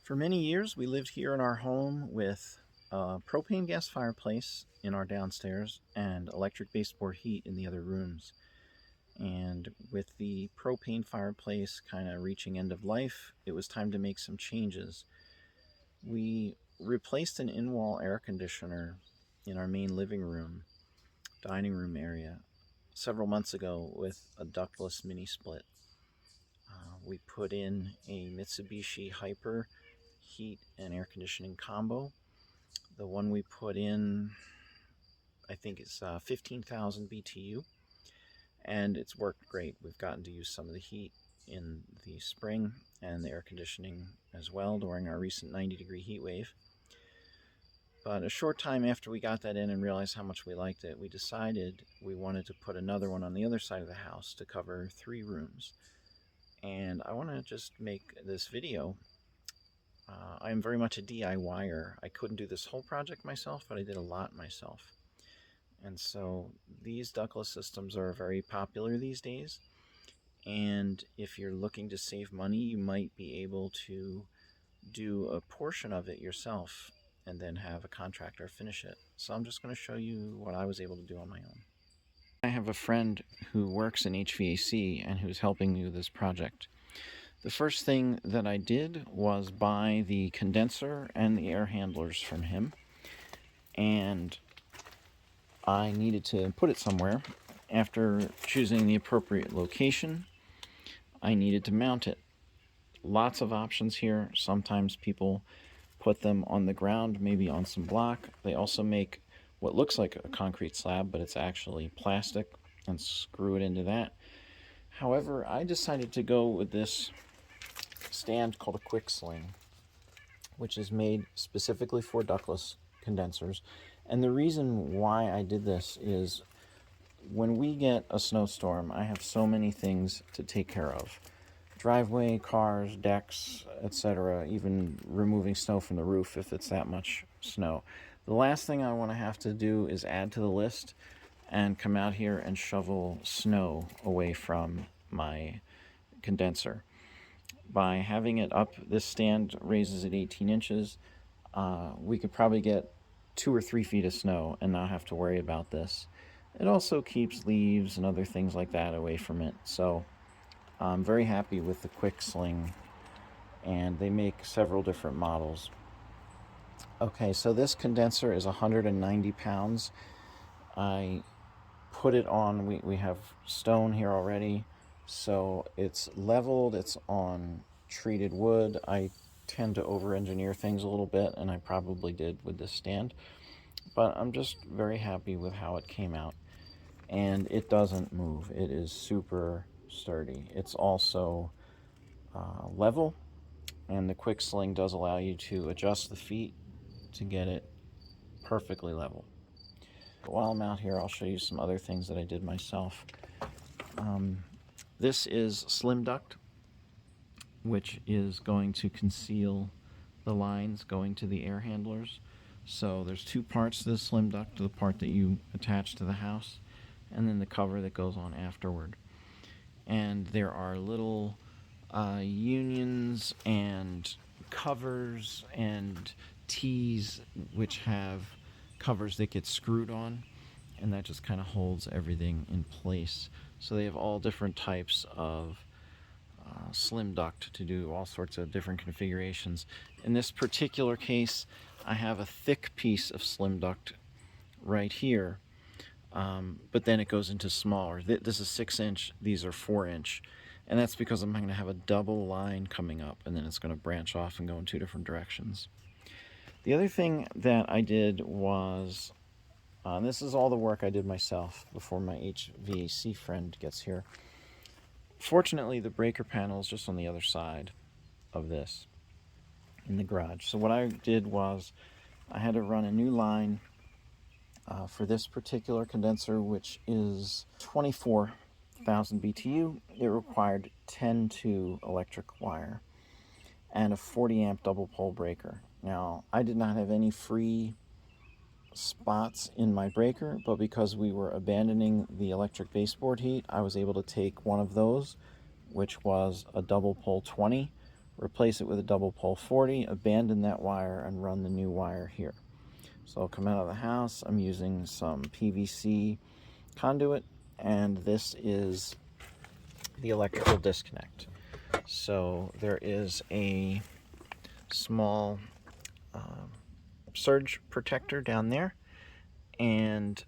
For many years, we lived here in our home with a propane gas fireplace in our downstairs and electric baseboard heat in the other rooms. And with the propane fireplace kind of reaching end of life, it was time to make some changes. We replaced an in-wall air conditioner in our main living room, dining room area several months ago with a Ductless Mini Split. We put in a Mitsubishi Hyper heat and air conditioning combo. The one we put in, I think it's 15,000 BTU, and it's worked great. We've gotten to use some of the heat in the spring and the air conditioning as well during our recent 90-degree heat wave. But a short time after we got that in and realized how much we liked it, we decided we wanted to put another one on the other side of the house to cover 3 rooms. And I want to just make this video. I am very much a DIYer. I couldn't do this whole project myself, but I did a lot myself. And so these ductless systems are very popular these days. And if you're looking to save money, you might be able to do a portion of it yourself and then have a contractor finish it. So I'm just going to show you what I was able to do on my own. I have a friend who works in HVAC and who's helping me with this project. The first thing that I did was buy the condenser and the air handlers from him, and I needed to put it somewhere. After choosing the appropriate location, I needed to mount it. Lots of options here. Sometimes people put them on the ground, maybe on some block. They also make what looks like a concrete slab, but it's actually plastic, and screw it into that. However, I decided to go with this stand called a quick sling, which is made specifically for ductless condensers. And the reason why I did this is when we get a snowstorm, I have so many things to take care of. Driveway, cars, decks, etc., even removing snow from the roof if it's that much snow. The last thing I want to have to do is add to the list and come out here and shovel snow away from my condenser. By having it up, this stand raises it 18 inches. We could probably get 2 or 3 feet of snow and not have to worry about this. It also keeps leaves and other things like that away from it. So I'm very happy with the quick sling, and they make several different models. Okay, so this condenser is 190 pounds. I put it on, we have stone here already, so it's leveled, it's on treated wood. I tend to over-engineer things a little bit, and I probably did with this stand, but I'm just very happy with how it came out. And it doesn't move. It is super sturdy. It's also level, and the quick sling does allow you to adjust the feet to get it perfectly level. But while I'm out here, I'll show you some other things that I did myself. This is Slim Duct, which is going to conceal the lines going to the air handlers. So there's 2 parts to the Slim Duct, the part that you attach to the house, and then the cover that goes on afterward. And there are little unions and covers and T's which have covers that get screwed on, and that just kind of holds everything in place. So they have all different types of Slim Duct to do all sorts of different configurations. In this particular case, I have a thick piece of Slim Duct right here, but then it goes into smaller. This is 6-inch, these are 4-inch, and that's because I'm going to have a double line coming up, and then it's going to branch off and go in 2 different directions. The other thing that I did was, this is all the work I did myself before my HVAC friend gets here. Fortunately, the breaker panel is just on the other side of this in the garage. So what I did was I had to run a new line for this particular condenser, which is 24,000 BTU. It required 10-2 electric wire and a 40 amp double pole breaker. Now, I did not have any free spots in my breaker, but because we were abandoning the electric baseboard heat, I was able to take one of those, which was a double pole 20 replace it with a double pole 40, abandon that wire, and run the new wire here. So I'll come out of the house. I'm using some PVC conduit, and this is the electrical disconnect. So there is a small surge protector down there, and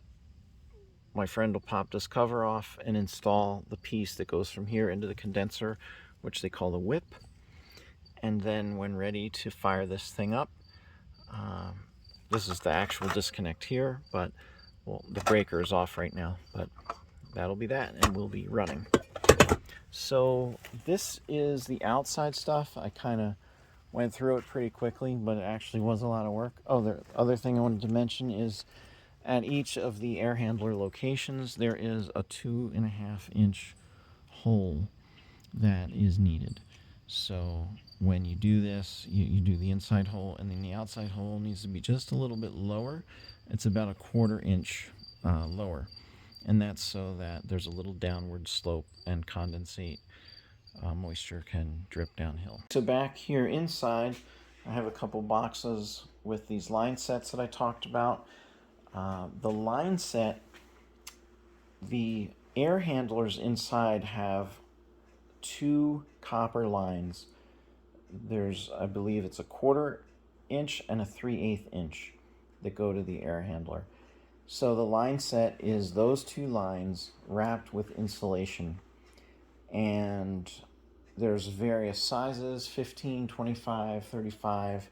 my friend will pop this cover off and install the piece that goes from here into the condenser, which they call the whip. And then when ready to fire this thing up, this is the actual disconnect here, but well, the breaker is off right now, but that'll be that, and we'll be running. So this is the outside stuff. I kind of went through it pretty quickly, but it actually was a lot of work. Oh, the other thing I wanted to mention is at each of the air handler locations, there is a 2.5-inch hole that is needed. So when you do this, you do the inside hole, and then the outside hole needs to be just a little bit lower. It's about a 1/4 inch lower, and that's so that there's a little downward slope and condensate moisture can drip downhill. So back here inside, I have a couple boxes with these line sets that I talked about. The line set, the air handlers inside have 2 copper lines. There's, I believe it's a 1/4 inch and a 3/8 inch that go to the air handler. So the line set is those 2 lines wrapped with insulation, and there's various sizes, 15, 25, 35,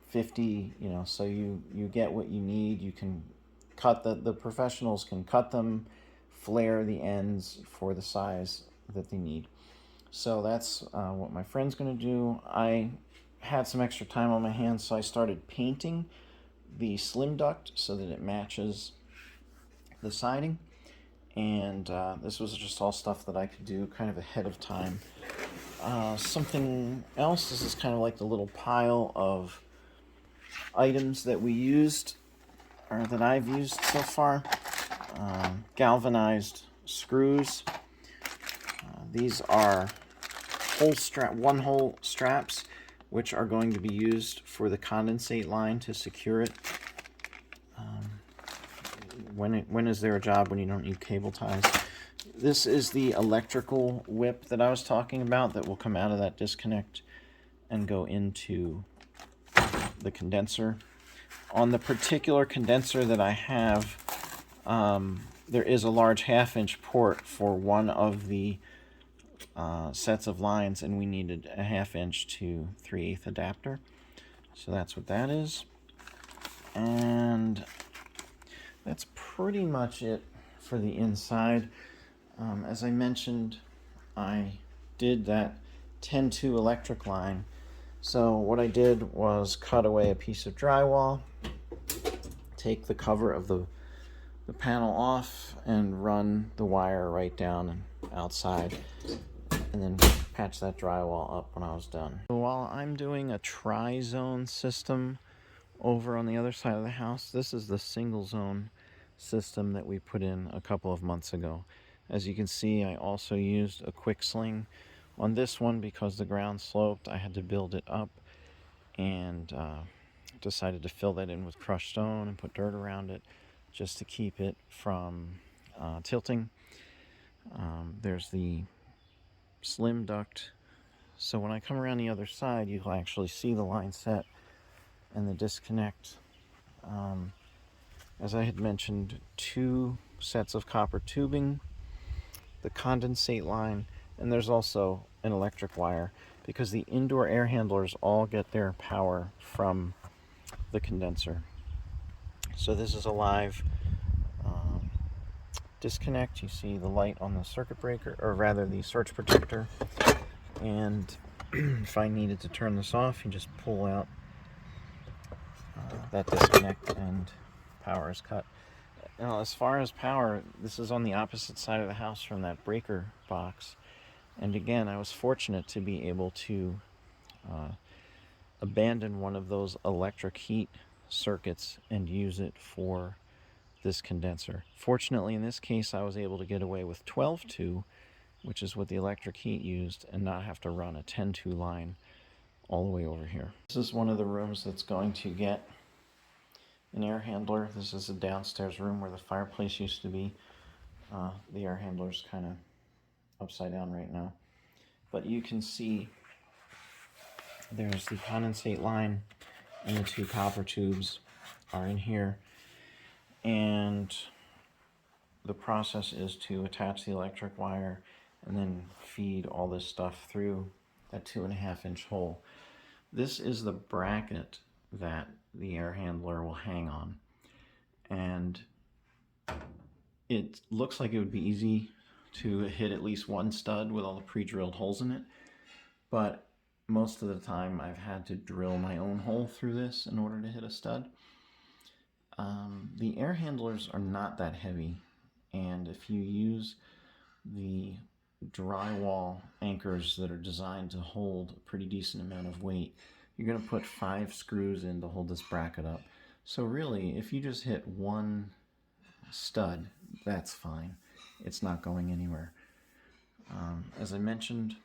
50, you know, so you get what you need. You can cut the professionals can cut them, flare the ends for the size that they need. So that's what my friend's going to do. I had some extra time on my hands, so I started painting the slim duct so that it matches the siding. And this was just all stuff that I could do kind of ahead of time. Something else, this is kind of like the little pile of items that we used, or that I've used so far. Galvanized screws. These are one-hole straps, which are going to be used for the condensate line to secure it. When is there a job when you don't need cable ties? This is the electrical whip that I was talking about that will come out of that disconnect and go into the condenser. On the particular condenser that I have, there is a large 1/2-inch port for one of the sets of lines, and we needed a 1/2-inch to 3/8 adapter. So that's what that is. And that's pretty much it for the inside. As I mentioned, I did that 10-2 electric line. So what I did was cut away a piece of drywall, take the cover of the panel off, and run the wire right down and outside, and then patch that drywall up when I was done. So while I'm doing a tri-zone system over on the other side of the house, this is the single zone system that we put in a couple of months ago. As you can see, I also used a quick sling on this one because the ground sloped. I had to build it up, and decided to fill that in with crushed stone and put dirt around it just to keep it from tilting. There's the slim duct. So when I come around the other side, you'll actually see the line set and the disconnect. As I had mentioned, 2 sets of copper tubing, the condensate line, and there's also an electric wire, because the indoor air handlers all get their power from the condenser. So this is a live disconnect. You see the light on the circuit breaker, or rather the surge protector, and if I needed to turn this off, you just pull out that disconnect and power is cut. Now, as far as power, this is on the opposite side of the house from that breaker box, and again, I was fortunate to be able to abandon one of those electric heat circuits and use it for this condenser. Fortunately, in this case, I was able to get away with 12-2 which is what the electric heat used, and not have to run a 10-2 line all the way over here. This is one of the rooms that's going to get an air handler. This is a downstairs room where the fireplace used to be. The air handler's kind of upside down right now. But you can see there's the condensate line and the 2 copper tubes are in here. And the process is to attach the electric wire and then feed all this stuff through that 2.5-inch hole. This is the bracket that the air handler will hang on. And it looks like it would be easy to hit at least one stud with all the pre-drilled holes in it, but most of the time I've had to drill my own hole through this in order to hit a stud. The air handlers are not that heavy, and if you use the drywall anchors that are designed to hold a pretty decent amount of weight, you're going to put 5 screws in to hold this bracket up. So really, if you just hit one stud, that's fine. It's not going anywhere. As I mentioned,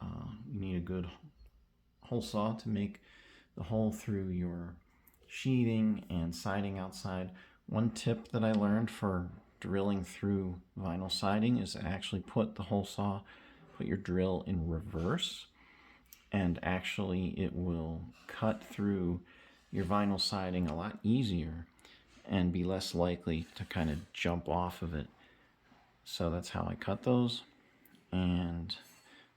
you need a good hole saw to make the hole through your sheathing and siding outside. One tip that I learned for drilling through vinyl siding is to actually put the hole saw, put your drill in reverse, and actually it will cut through your vinyl siding a lot easier and be less likely to kind of jump off of it. So that's how I cut those. And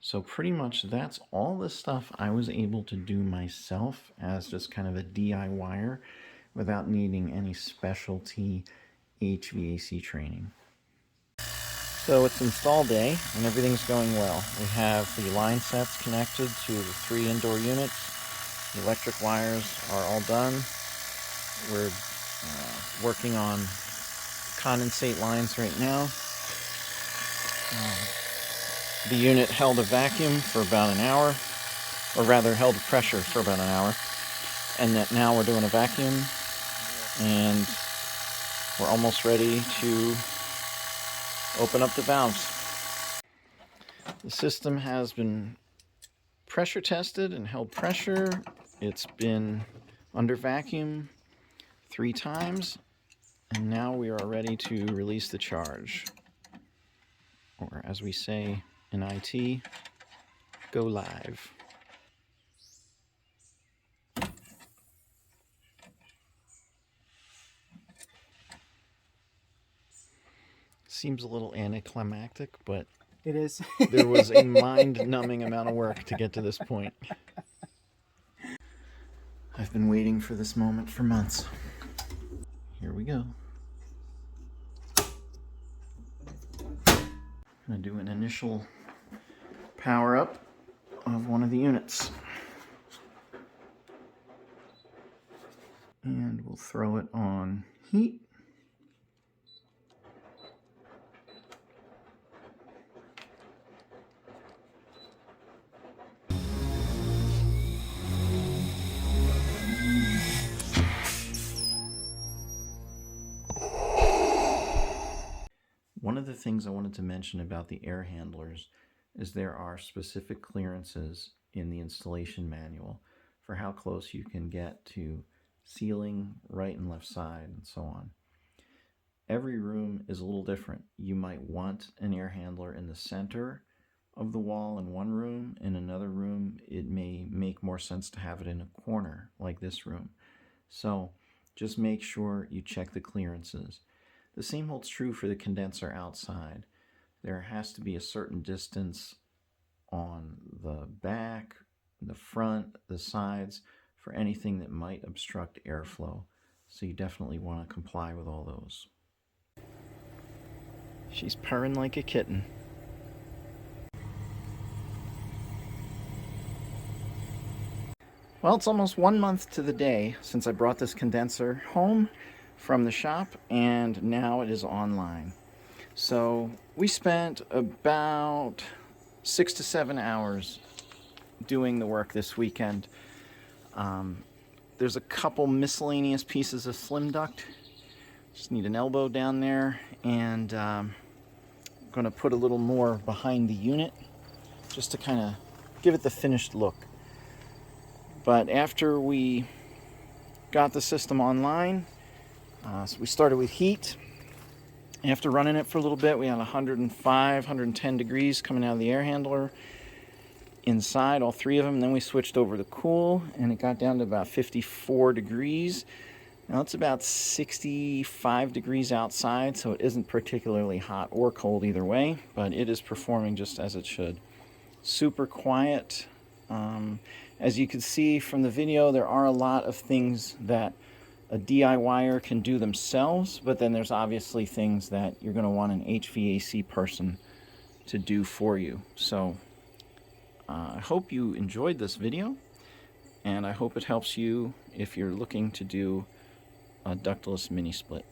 so pretty much that's all the stuff I was able to do myself as just kind of a DIYer without needing any specialty HVAC training. So it's install day and everything's going well. We have the line sets connected to the 3 indoor units. The electric wires are all done. We're working on condensate lines right now. The unit held a vacuum for about an hour, or rather held pressure for about an hour, and that now we're doing a vacuum, and we're almost ready to open up the valves. The system has been pressure tested and held pressure. It's been under vacuum 3 times, and now we are ready to release the charge. Or as we say in IT, go live. Seems a little anticlimactic, but it is. There was a mind-numbing amount of work to get to this point. I've been waiting for this moment for months. Here we go. I'm going to do an initial power up of one of the units. And we'll throw it on heat. One of the things I wanted to mention about the air handlers is there are specific clearances in the installation manual for how close you can get to ceiling, right and left side, and so on. Every room is a little different. You might want an air handler in the center of the wall in one room. In another room, it may make more sense to have it in a corner, like this room. So just make sure you check the clearances. The same holds true for the condenser outside. There has to be a certain distance on the back, the front, the sides, for anything that might obstruct airflow. So you definitely want to comply with all those. She's purring like a kitten. Well, it's almost 1 month to the day since I brought this condenser home from the shop, and now it is online. So we spent about 6 to 7 hours doing the work this weekend. There's a couple miscellaneous pieces of slim duct. Just need an elbow down there and going to put a little more behind the unit just to kind of give it the finished look. But after we got the system online, so we started with heat. After running it for a little bit, we had 105, 110 degrees coming out of the air handler inside, all three of them. And then we switched over to cool, and it got down to about 54 degrees. Now it's about 65 degrees outside, so it isn't particularly hot or cold either way, but it is performing just as it should. Super quiet. As you can see from the video, there are a lot of things that a DIYer can do themselves, but then there's obviously things that you're going to want an HVAC person to do for you. So I hope you enjoyed this video, and I hope it helps you if you're looking to do a ductless mini split.